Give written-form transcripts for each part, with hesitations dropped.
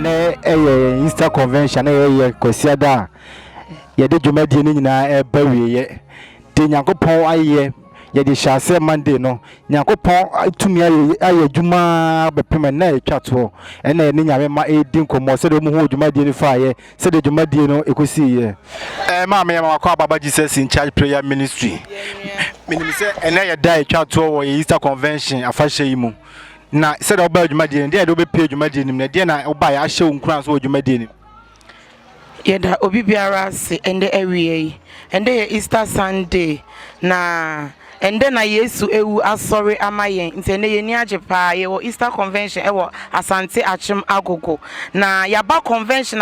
ene Easter convention ye kwasiada ye de dwumadi ni nyina bawiye de Nyankopɔn aye ye de hyase Monday no Nyankopɔn atumi aye dwuma bepem na etwato ene ne nyame ma edi nkomo se de mu ho dwumadi ni faaye se de dwumadi no ekosi ye Maame ya makwa Baba Jesus in charge prayer ministry minim se ene ye da etwato wo Easter convention afahye yi mu na se de oba dwumadi ni de obe pay dwumadi ni na de na oba ya hye nkran so dwumadi ni yeda obi biara se ende awie ende ye Easter Sunday na ende na Yesu ewu asori amayen nti ene ye ni ajepa ye wo Easter convention e wo Asante Akyem Agogo na yaba convention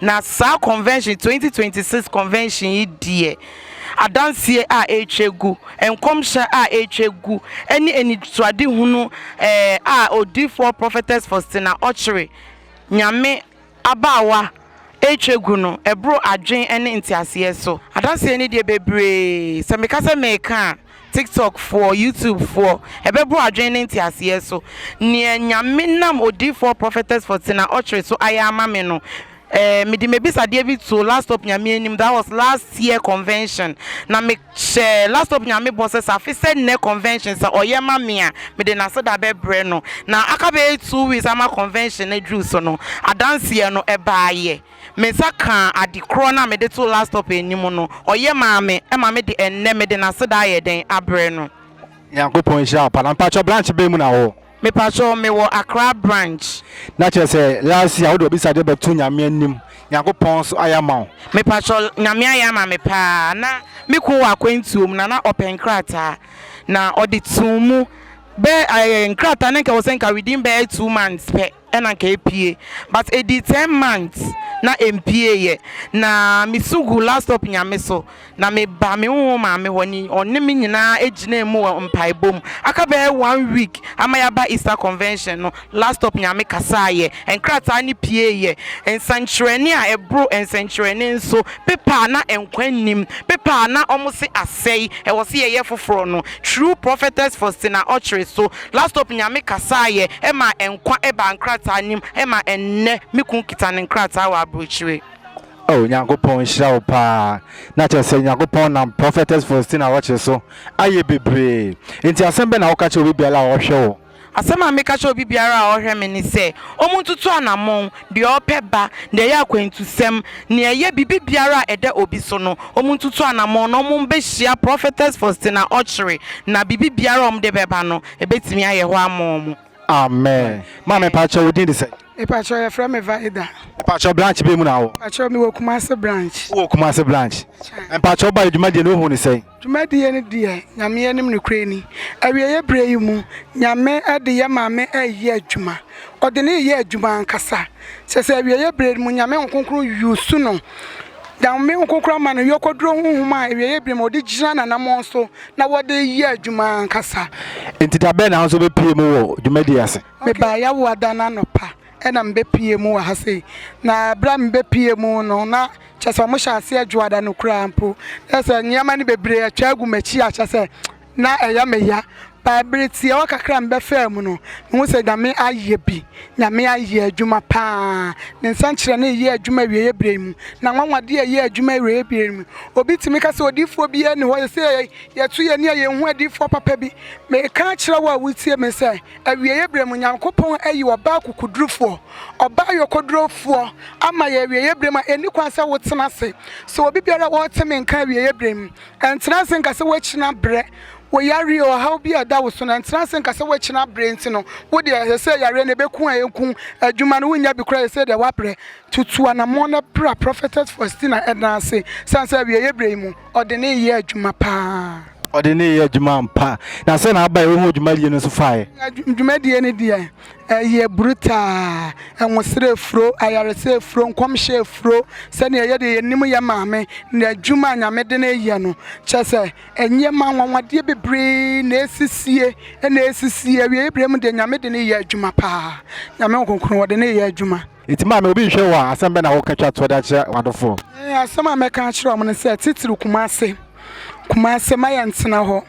na sa convention 2026 convention yi die adansie a echegu enkomhye a echegu eni twade hunu a odi for Prophetess Faustina Okyere nyame abawa echegu no ebro adwen ene ntiase so adanse ni de bebre se meka se meka TikTok for YouTube for ebebro adwen ne ntiase so ne nyame nam odi for Prophetess Faustina Okyere so ayama me no me di mebisa de bi to last up nyame anim that was last year convention na me share last up nyame bosses afise ne convention sa oyema me a me de na so da bebre no na aka be 2 weeks ama convention na dru so no adanse no ebaaye me saka adikro na me de to last up anim no oyema me e ma me de enne me de na so da ye den abre no Nyankopɔn hia pa na mpacho branch be mu na wo me pacho me wo Accra branch na che se last year wo do bisa de betu nyame anim Nyankopɔn so ayama me pacho nyame ayama me pa na me ku wa kwentuom na open krata na oditumu be nkrata na nke wo senka within be 2 months pe ena ka epie but edi 10 months na mpie ye na misugu last up nyame so na me ba me ho ma me woni onne me nyina ejina mu mpaibom aka be 1 week ama ya ba Easter convention no last up nyame kasa ye enkrata ni pie ye ensankyerene a ebro ensankyerene nso pepa na enkwanim pepa na omose asei e wo se ye foforo no true Prophetess Faustina Okyere so last up nyame kasa ye e ma enkwa e ba nkrata anim e ma enne mikun kitane nkrata wa abrochire oh Nyankopɔn hia wo pa na che se Nyankopɔn na Prophetess Faustina Okyere so aye bebre enti asembe na wo ka che obi biala wo hwe wo asema meka che obi biara a ohwe me ni se omuntutu anamon de opeba de ya kwentusem ne ye bibi biara ede obi so no omuntutu anamon no ombe hia Prophetess Faustina Okyere na bibi biara omde beba no ebetimi aye ho amom amen Maame pacho wo din de se Pacho ya from Evaida. Pacho branch be mu na wo Pacho mi wo Kumasi branch. Wo Kumasi branch. Pacho ba dwumadi no hu ni sei. Dwumadi ne de nyame anim ne krani. Awieye bre yi mu nyame ade ye maame ayi adwuma. Ode ne ye adwuma ankasa. Sese awieye bre mu nyame nkonkron yusu no. Dan me nkonkron ma no yokodro honhom a awieye bre mo de gina na namon so na wode yi adwuma ankasa. Enti da be na so be pie mu wo dwumadi ase. Me ba ya wo adana no pa. Ena mbepie mu ha sei na bra mbepie mu no na chese mo hyase adwoada no kura mpo ese nyama ne bebre atwa agumachi a chese na eya meya Bibility o kakra mbefa mu no mu se nyame aye bi nyame aye adwuma pa ne nsankyere na ye adwuma wiye brem na nwanwade ye adwuma wiye brem obi timi ka se odifo bi ne ho se yetu ye ne ye hu adifo papa bi me ka kire wa wutie me se awiye brem Nyankopɔn ayi oba kukudrufo oba yokodrofo ama ye wiye brem eni kwanse wotena se so obi biara wo teme nka wiye brem entena se nka se wachina bre wo yare o how bi ada wo so na ntena se nka se wo china brain no wo de se yare ne beku ayenku adwuma no wonya bi kra se de wapre tutu anamo na bra Prophetess Faustina edna se sansa wi ye brem ode ne ye adwuma pa ode ne ye adwuma mpa na se na aba wo hu adwuma die no so fae adwuma die ne die ye bruta enwosere fro ayarese fro nkomhye fro se ne ye de nim ye maame na adwuma nyame de ne ye no chese enye ma nwanwade bebre na esisie na esisie wi ebrem de nyame de ne ye adwuma pa nyame nkonkron wode ne ye adwuma iti maame obi hwe wa asembe na wo katwa to da kire wadofo asema meka kire o mo ne se titiri Kumasi Kumasi ma yɛntena hɔ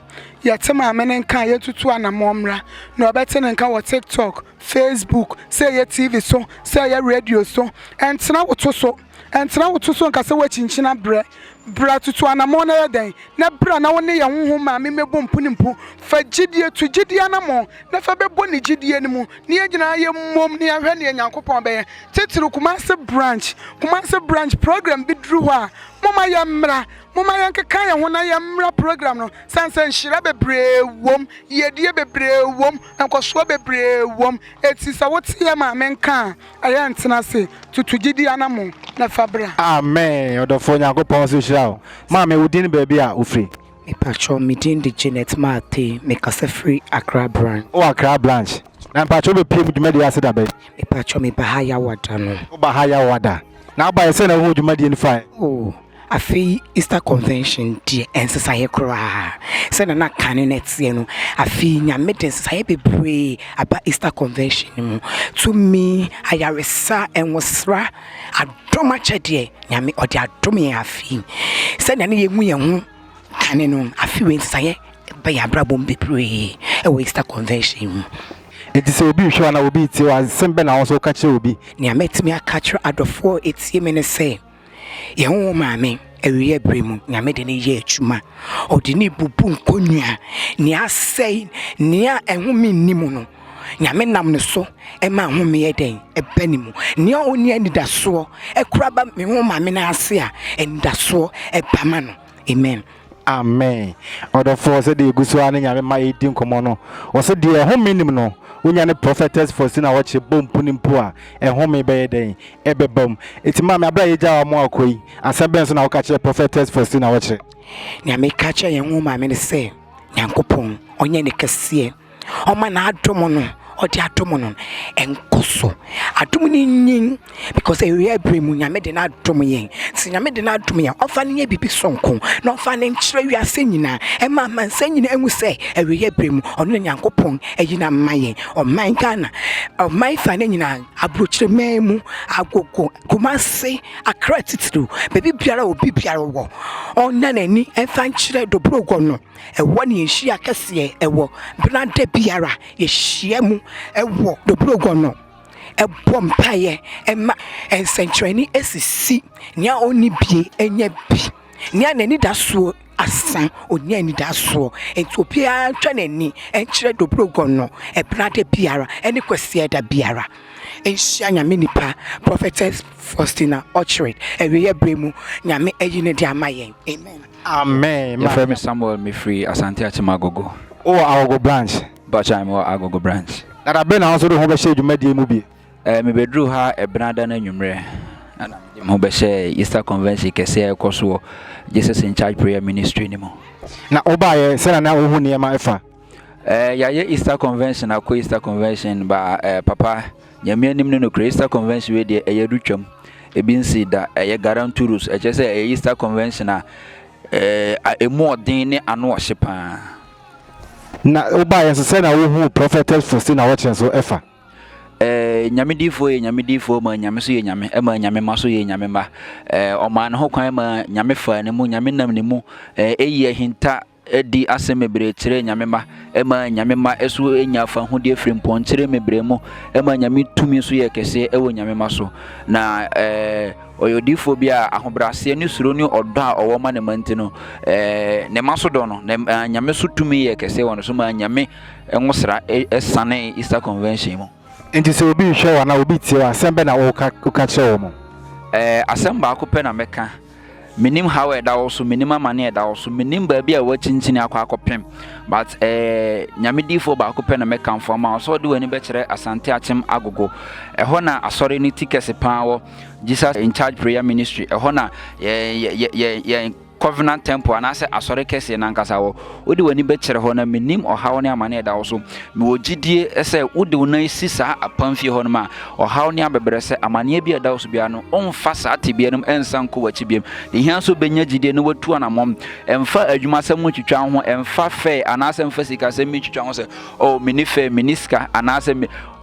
yɛte maame ne nka yɛtutu anamomra na ɔbɛte ne nka wɔ TikTok, Facebook, sɛ yɛ TV so, sɛ yɛ radio so, ɛntena woto so nka sɛ wɔkyinkyina bra tutu anamo na yɛden na bra na wone yɛ honhom maame mebɔ mpunimpu fa gidie tu gidie anamo na fa bɛbɔ ne gidie ne mu ne yɛgyina yɛ mmom ne yɛhwɛ ne Nyankopɔn bɛyɛ titiri Kumasi branch program bi duru hɔ a mama yɛnkeka yɛ ho na yɛmmra program no sansan hyira bebree wom yɛdie bebree wom nkɔsoɔ bebree wom eti sɛ wote yɛ maame nka ayɛ ntena se tutu gidie anamo na fa bra. Amen. Odofo Nyankopɔn so hyira. Maame wodin baabi a ofri. Me pacho meeting the Janet Mate make us a free Accra branch. Oh, Accra branch. Na pacho be pay dwumadi ase da be. Me pacho me bahaya wada no. O bahaya wada. Na ba yese na hu dwumadi ni fa. Oh, afi Easter convention die ensesa ye kra. Se na kane net ye no. Afi nyame ensesa ye bebre aba Easter convention to me ayaresa enwosra adoma chede nyame odi adom ye afi. Se na ye hu ye hu kane no afi we ensesa ye ba ya brabom bebre e Easter convention. It is obi hwa na obi tie wa sembe na also ka kire obi. Ni ametimi akatra adofo etie me ne se ye ho maame ewiye bremu nyame de ne ye atuma odi ne bubu nkonua ni asai ni a ehumi nimu no nyame nam ne so e ma home ye den e banimu ni a oni anidaso e kuraba me ho maame na ase a anidaso e bama no. Amen. Amen. Odofo se de gusu ane nyame ma edi nkomo no wo se de home nim no wonya ne prophetess Faustina Okyere bompunimpo a ehome be den ebebam etima me abra yeja mo akoyi asaben so na wo ka kire prophetess Faustina Okyere nyame ka kire ye ho maame ne se Nyankopɔn onye ne kese o ma na adomo no odi adomo no enkoso adomo ni nyin because we bremu nyame de na adomo yen si nyame de na adomo yen ofa ne bibi sonko na ofa ne nkyere wiase nyina e ma mansa nyina enwu se we bremu ono Nyankopɔn eyina mayen o man Ghana o man fa ne nyina abrochire memu agogo Kumasi Accra titru bebi biara obi biara wo onna nani enfa nkyere Dobrogonno e woni ehia kese e wo brande biara ye hia mu ewo Dobrogonno ebom paye ema ensentrani esisi nia oni bie enye bi nia nani daso asan oni ani daso Ethiopia twanani enkyere Dobrogonno ebrade biara eni kwese da biara enhia nyame nipa Prophetess Faustina Okyere ewiye bremu nyame eyine de amayen. Amen. Amen. My friend Samuel me free Asante Akyem Agogo. Oh, Agogo branch. But I'm Agogo branch. Na be na also do ho be share dwumadi mu bi. Me bedru ha ebrada na nwumre. Na mo be share Easter convention kese ekoso Jesus in Charge prayer ministry ni mo. Na oba ye se na wo hu ne ma efa. Ya ye Easter convention akọ Easter convention ba papa nyame anim no Easter convention we de eyedu twam. Ebi nsi da eye garanturus eche se Easter convention a emu odin ne ano ohyepa. Na oba ye se na wo hu Prophetess Faustina Okyere so efa. Nyame difo ma nyame so ye nyame e ma nyame ma so ye nyame ma o ma ne ho kwan ma nyame fa ne mu nyame nam ne mu eyi hinta edi asemebre kire nyame ma e ma nyame ma eso enya fa ho de afrim pon kire mebre mu e ma nyame tumi so ye kese e wo nyame ma so na oyodifo bia ahobrase ni suro ni odo a owo ma ne manti no ne maso do no nyame so tumi ye kese wono so ma nyame enwosra esane Easter convention mu enti se obi hwe wa na obi tie wa sembe na wo ka kire wo mo asemba akopɛ na meka minim how e da also minim amane e da also minim ba bia wa chinchini akopem but nyame difo ba akopɛ na meka mfoma so de wani be kire Asante Akyem Agogo ho na asɔre ni tikese pan wo Jesus in Charge prayer ministry ho na ye Covenant Temple and I say asore kese na nkasa wo odi wani be kire ho na minim ohaw ne amane da wo so me ogidie ese odi wona sisa apamfie ho no ma ohaw ne abebere se amane bia da wo so bia no onfa sa tebia no ensanko wachi biem ehia so benya gidie no watu anamom emfa adwuma sam twitwa ho emfa fe anase emfa sika sem twitwa ho se o minife miniska anase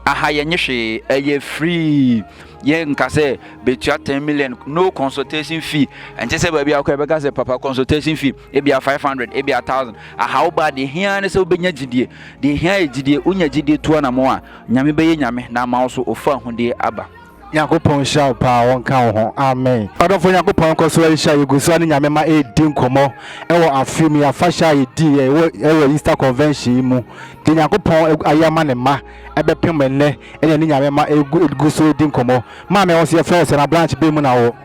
aha yenye hwe eye free ye nka say betua 10 million no consultation fee ente say ba bia akwa be ka say papa consultation fee e bia 500 e bia 1000 aha oba de hia ne say obenya gidie de hia gidie unya gidie to na mo a nyame be ye nyame na ma so ofa hude aba Yakopon shall power one cow. Amen. Other for Yakopon Coswell shall you go son in Yamema a dinkomo. Ewa afimi a fasha di a Easter convention mu. Then Yakopon Ayaman ma ebe pimene and then Yamema a good goose dinkomo. Maame was your first and a branch bemunao.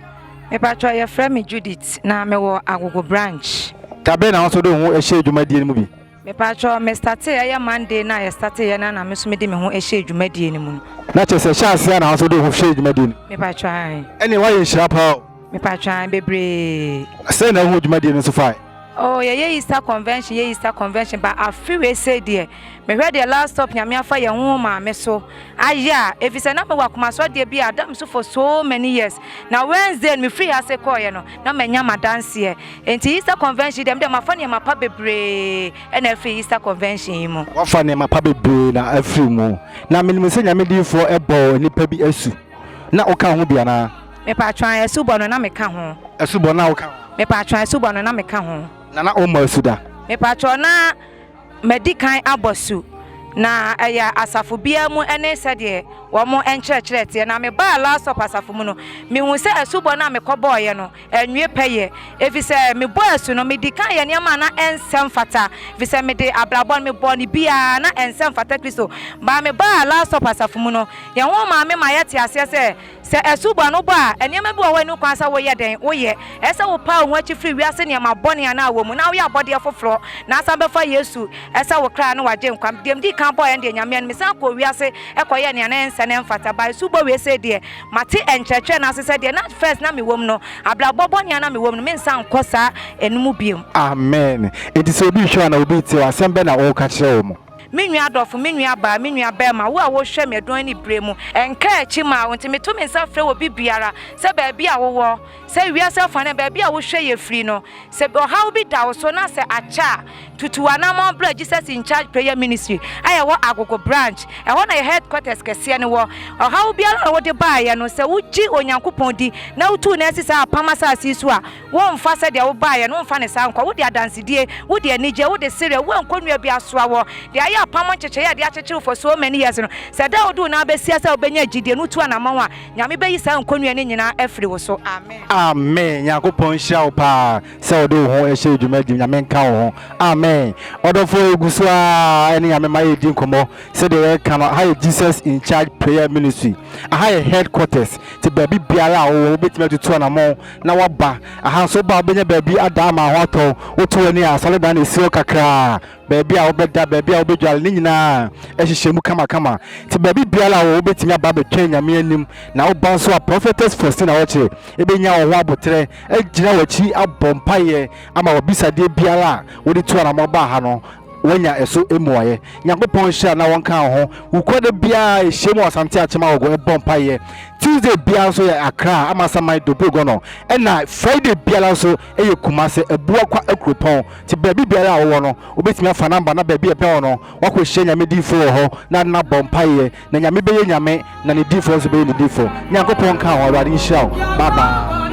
Me patro your friend me Judith na me wo Agogo branch. Tabena also do a shade you made the movie. Me patro me starte ya Monday na ya starte ya na me so me de me ho ehye dwumadi ni mu. Na chese chance ya na also do shade dwumadi. Me patro ai. Anyway you sharp how. Me patro ai bebre. Say na ho dwumadi no so fine. Oh yeah Easter convention but I feel we say there. Me heard the last stop nyame afa ye ho Maame so. Aya if you say na me wa Kumasi de bi adam so for so many years. Now Wednesday me free as a call no na manya dance here. Enti Easter convention dem afa ne mapa bebre and every Easter convention mu. Wafa ne mapa bebre na afri mu. Na me say nyame di for ebo nipa bi asu. Na oka ho bia na. Me pa twan asu bo no na me ka ho. Asu bo na oka. Me pa twan asu bo no na me ka ho. Na o ma asu da. Me pa twan na medikan abosu na aya asafo bia mu ene sede wo mo enkyerkyerete na me ba last stop asafo mu no me hu se asubo na me koboye no enwe peye efi se me bo asu no me dikan ye niam na ensem fata efi se me de ablabon me bo ni bia na ensem fata Kristo ba me ba last stop asafo mu no ye ho ma me ma yete ase se asubo no ba eniam bi wo wani kwan sa wo ye den wo ye ese wo pa ho achi free wiase ne ma bone ana wo mu na wo ya bode foforo na asa be fa Yesu ese wo kra no waje nkwam dem di kan boy and nyame me san ko wiase ekoye ne na ense ne mfata ba subo we se de mate enkyerkyere na se de na first na me wom no ablabobɔ ne na me wom no me nsan kosa enum biem. Amen. It is obi hwa na obi ti asembe na wo ka kire wo mo. Minua adofo minua ba minua ba ma wo a wo hwe me don ni bremu enka achi ma wonti me to me nsa frɛ wo bibiara se ba bia wo wo se wiase fa ne ba bia wo hwe ye free no se how bi da wo so na se acha tutuana mo bra Jesus in charge prayer ministry aya wo Agogo branch e ho na headquarters kese ne wo how biara wo de ba ya no se wuji onyankopɔn di na wutu na sisa apamasa asisu a wo mfa se de wo ba ya no mfa ne sa nkwa wo de adansedie wo de anije wo de sere wo nkonua bi asoa wo de aya apamo cheche ya de acheche for so many years no se da wo do na be sia se obenya gidie no tu anama a nyame be yi sa nkonua ne nyina afiri wo so amen amen yakopɔn hia pa se wo do ho ehye dwumadi nyame nka wo amen Odofo egusua eni nyame ma yedi nkomo se de kan ha Jesus in charge prayer ministry aha headquarters te baby biara wo betima tutu anamo na waba aha so ba benya baby adama ho ato woto ani asale da na esio kakra baby a obeda baby a obedwale ni nyina ehyehye kama te baby biara wo betimi aba betwa nyame anim na wo ba so a Prophetess Faustina Okyere ebenya wo ho abotre agina wachi abompaye ama wobisade biara wo de tu anamo ba ha no wanya eso emuaye nyankopɔn hia na wonka ho ukode bia ehyemu Asante Akyem Agogo ebompaye Tuesday bia so ya Accra Amasaman Dobrogonno na Friday bia so eye Kumasi Abuakwa Akropong ti baby bia wo no obetimi afa number na baby e pe no wakɔ hia nyame difo ho na bompaye na nyame beye nyame na ne difo so beye ne difo nyankopɔn ka ho awade hia bye bye.